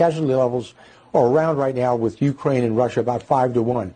casualty levels are around right now with Ukraine and Russia about 5-1.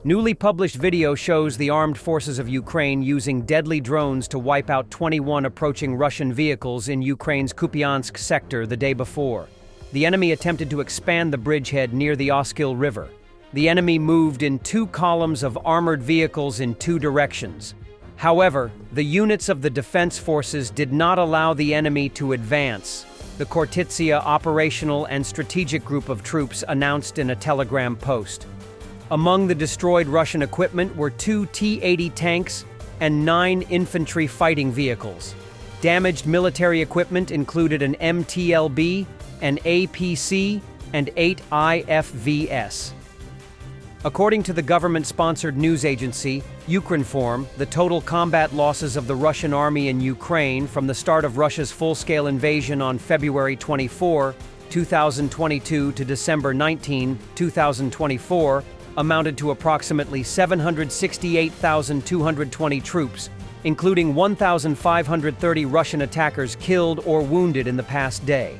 Newly published video shows the armed forces of Ukraine using deadly drones to wipe out 21 approaching Russian vehicles in Ukraine's Kupiansk sector the day before. The enemy attempted to expand the bridgehead near the Oskil River. The enemy moved in 2 columns of armored vehicles in 2 directions. However, the units of the defense forces did not allow the enemy to advance, the Khortytsia Operational and Strategic Group of troops announced in a Telegram post. Among the destroyed Russian equipment were 2 T-80 tanks and 9 infantry fighting vehicles. Damaged military equipment included an MTLB, an APC, and 8 IFVs. According to the government-sponsored news agency, Ukrinform, the total combat losses of the Russian army in Ukraine from the start of Russia's full-scale invasion on February 24, 2022 to December 19, 2024, amounted to approximately 768,220 troops, including 1,530 Russian attackers killed or wounded in the past day.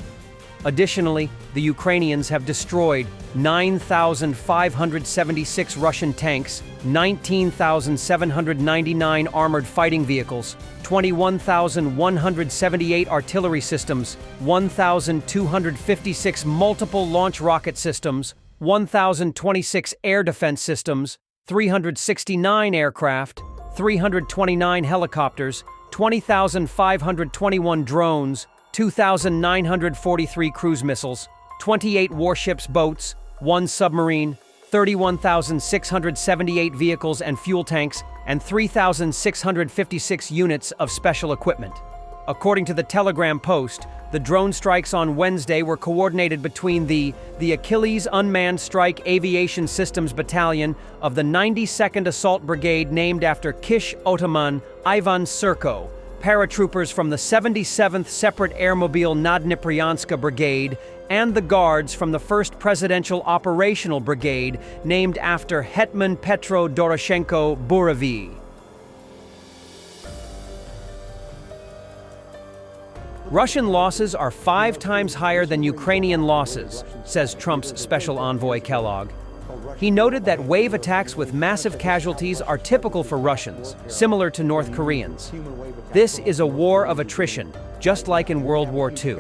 Additionally, the Ukrainians have destroyed 9,576 Russian tanks, 19,799 armored fighting vehicles, 21,178 artillery systems, 1,256 multiple launch rocket systems, 1,026 air defense systems, 369 aircraft, 329 helicopters, 20,521 drones, 2,943 cruise missiles, 28 warships, boats, 1 submarine, 31,678 vehicles and fuel tanks, and 3,656 units of special equipment. According to the Telegram post, the drone strikes on Wednesday were coordinated between the Achilles Unmanned Strike Aviation Systems Battalion of the 92nd Assault Brigade named after Kish Otaman Ivan Serko, paratroopers from the 77th Separate Airmobile Nadnepryatska Brigade, and the Guards from the 1st Presidential Operational Brigade named after Hetman Petro Doroshenko Buravy. Russian losses are 5 times higher than Ukrainian losses, says Trump's special envoy Kellogg. He noted that wave attacks with massive casualties are typical for Russians, similar to North Koreans. This is a war of attrition, just like in World War II.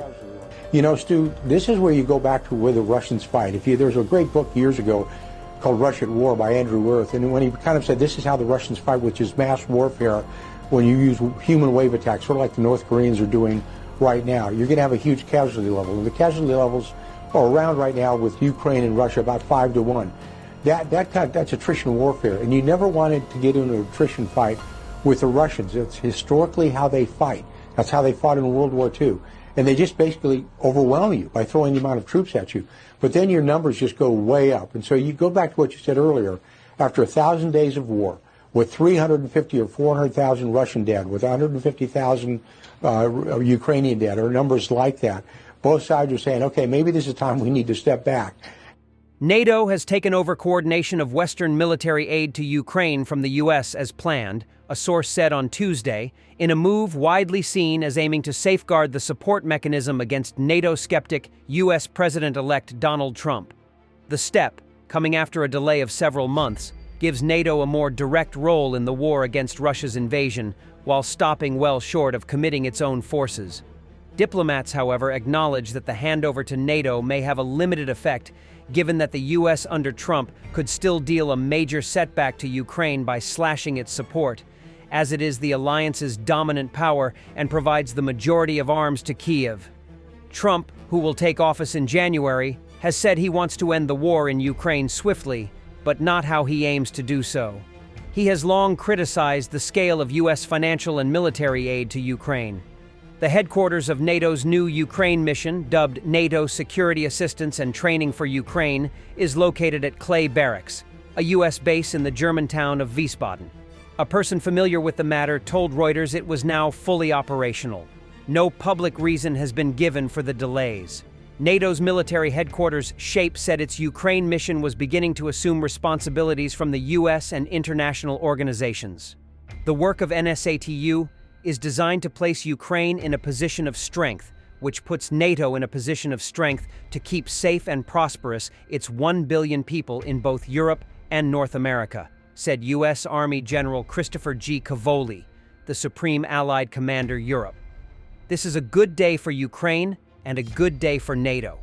You know, Stu, this is where you go back to where the Russians fight. There was a great book years ago called Russia at War by Andrew Wirth, and when he kind of said this is how the Russians fight, which is mass warfare when you use human wave attacks, sort of like the North Koreans are doing right now. You're going to have a huge casualty level, and the casualty levels are around right now with Ukraine and Russia about 5-1. That's attrition warfare, and you never wanted to get into an attrition fight with the Russians. It's historically how they fight. That's how they fought in World War II, and they just basically overwhelm you by throwing the amount of troops at you. But then your numbers just go way up, and so you go back to what you said earlier. After 1,000 days of war, with 350 or 400,000 Russian dead, with 150,000 Ukrainian dead, or numbers like that, both sides are saying, okay, maybe this is time we need to step back. NATO has taken over coordination of Western military aid to Ukraine from the U.S. as planned, a source said on Tuesday, in a move widely seen as aiming to safeguard the support mechanism against NATO-skeptic U.S. President-elect Donald Trump. The step, coming after a delay of several months, gives NATO a more direct role in the war against Russia's invasion, while stopping well short of committing its own forces. Diplomats, however, acknowledge that the handover to NATO may have a limited effect, given that the U.S. under Trump could still deal a major setback to Ukraine by slashing its support, as it is the alliance's dominant power and provides the majority of arms to Kiev. Trump, who will take office in January, has said he wants to end the war in Ukraine swiftly, but not how he aims to do so. He has long criticized the scale of U.S. financial and military aid to Ukraine. The headquarters of NATO's new Ukraine mission, dubbed NATO Security Assistance and Training for Ukraine, is located at Clay Barracks, a U.S. base in the German town of Wiesbaden. A person familiar with the matter told Reuters it was now fully operational. No public reason has been given for the delays. NATO's military headquarters SHAPE said its Ukraine mission was beginning to assume responsibilities from the U.S. and international organizations. The work of NSATU is designed to place Ukraine in a position of strength, which puts NATO in a position of strength to keep safe and prosperous its 1 billion people in both Europe and North America, said U.S. Army General Christopher G. Cavoli, the Supreme Allied Commander Europe. This is a good day for Ukraine and a good day for NATO.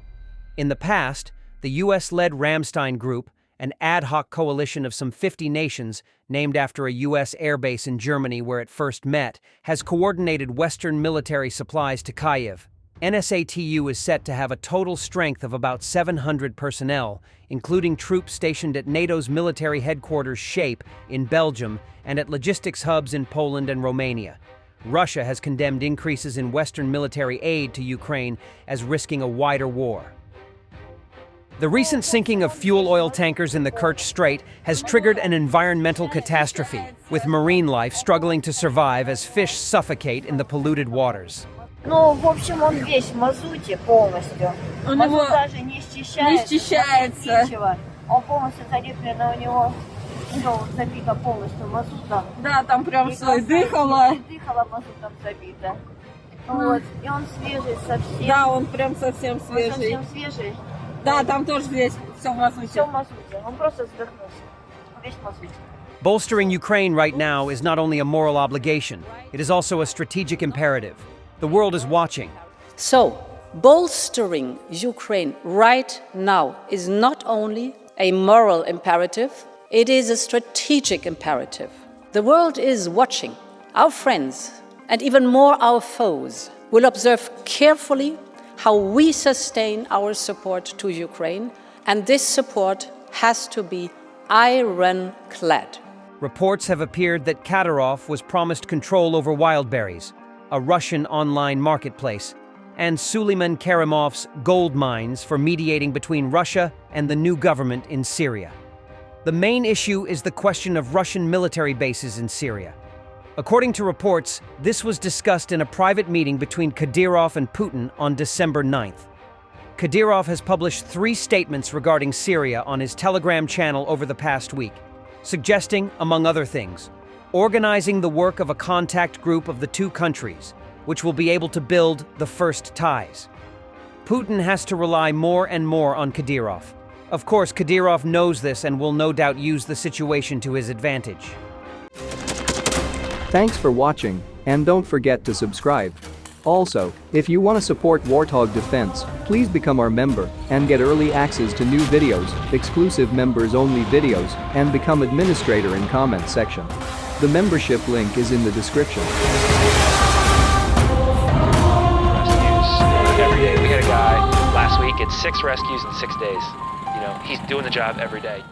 In the past, the U.S.-led Ramstein Group, an ad hoc coalition of some 50 nations named after a U.S. airbase in Germany where it first met, has coordinated Western military supplies to Kyiv. NSATU is set to have a total strength of about 700 personnel, including troops stationed at NATO's military headquarters SHAPE in Belgium and at logistics hubs in Poland and Romania. Russia has condemned increases in Western military aid to Ukraine as risking a wider war. The recent sinking of fuel oil tankers in the Kerch Strait has triggered an environmental catastrophe, with marine life struggling to survive as fish suffocate in the polluted waters. Ну, в общем, он весь в мазуте полностью. У Мазут него даже не счищается. Ничего. Он полностью залеплено, у него все забито полностью мазутом. Да, там прям И все как дыхало. Дыхало мазутом забито. Вот. И он свежий совсем. Да, он прям совсем Он свежий. совсем свежий. Да, там тоже здесь все в Все мазуте. в мазуте. Он просто задохнулся. Весь в мазуте. Bolstering Ukraine right now is not only a moral obligation, it is also a strategic imperative. The world is watching. So, bolstering Ukraine right now is not only a moral imperative, it is a strategic imperative. The world is watching. Our friends, and even more our foes, will observe carefully how we sustain our support to Ukraine, and this support has to be ironclad. Reports have appeared that Kadyrov was promised control over Wildberries, a Russian online marketplace, and Suleiman Karimov's gold mines for mediating between Russia and the new government in Syria. The main issue is the question of Russian military bases in Syria. According to reports, this was discussed in a private meeting between Kadyrov and Putin on December 9th. Kadyrov has published 3 statements regarding Syria on his Telegram channel over the past week, suggesting, among other things, organizing the work of a contact group of the two countries, which will be able to build the first ties. Putin has to rely more and more on Kadyrov. Of course, Kadyrov knows this and will no doubt use the situation to his advantage. Thanks for watching, and don't forget to subscribe. Also, if you want to support Warthog Defense, please become our member and get early access to new videos, exclusive members-only videos, and become administrator in comment section. The membership link is in the description. Rescues every day. We had a guy last week at 6 rescues in 6 days. You know, he's doing the job every day.